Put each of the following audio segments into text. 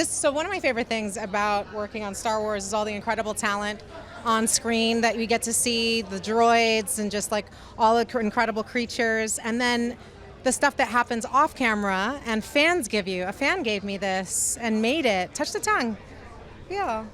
So one of my favorite things about working on Star Wars is all the incredible talent on screen that we get to see, the droids and just like all the incredible creatures, and then the stuff that happens off camera and fans give you. A fan gave me this and made it. Touch the tongue. Yeah.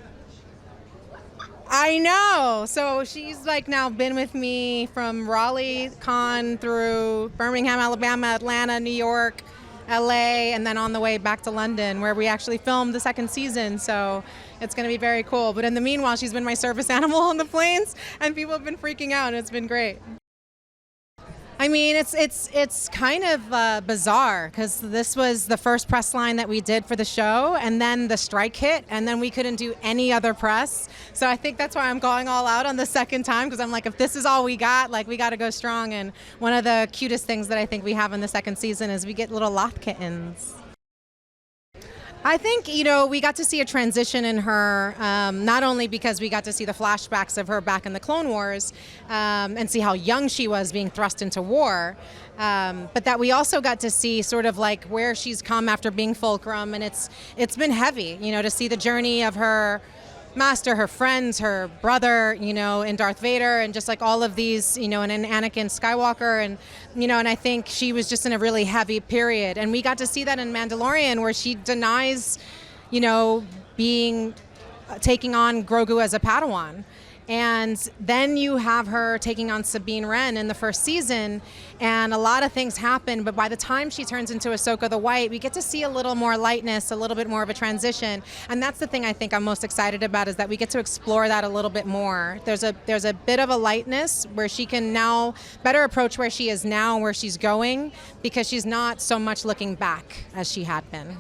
I know. So she's like now been with me from Raleigh Con through Birmingham, Alabama, Atlanta, New York, LA, and then on the way back to London where we actually filmed the second season. So it's going to be very cool. But in the meanwhile, she's been my service animal on the planes and people have been freaking out and it's been great. I mean, it's kind of bizarre because this was the first press line that we did for the show, and then the strike hit, and then we couldn't do any other press. So I think that's why I'm going all out on the second time, because I'm like, if this is all we got, like we got to go strong. And one of the cutest things that I think we have in the second season is we get little loth kittens. I think, we got to see a transition in her, not only because we got to see the flashbacks of her back in the Clone Wars and see how young she was being thrust into war, but that we also got to see sort of like where she's come after being Fulcrum, and it's been heavy, to see the journey of her master, her friends, her brother, and Darth Vader, and just like all of these, and Anakin Skywalker, and and I think she was just in a really heavy period, and we got to see that in Mandalorian, where she denies, taking on Grogu as a Padawan. And then you have her taking on Sabine Wren in the first season, and a lot of things happen, but by the time she turns into Ahsoka the White, we get to see a little more lightness, a little bit more of a transition, and that's the thing I think I'm most excited about, is that we get to explore that a little bit more. There's a bit of a lightness where she can now better approach where she is now and where she's going, because she's not so much looking back as she had been.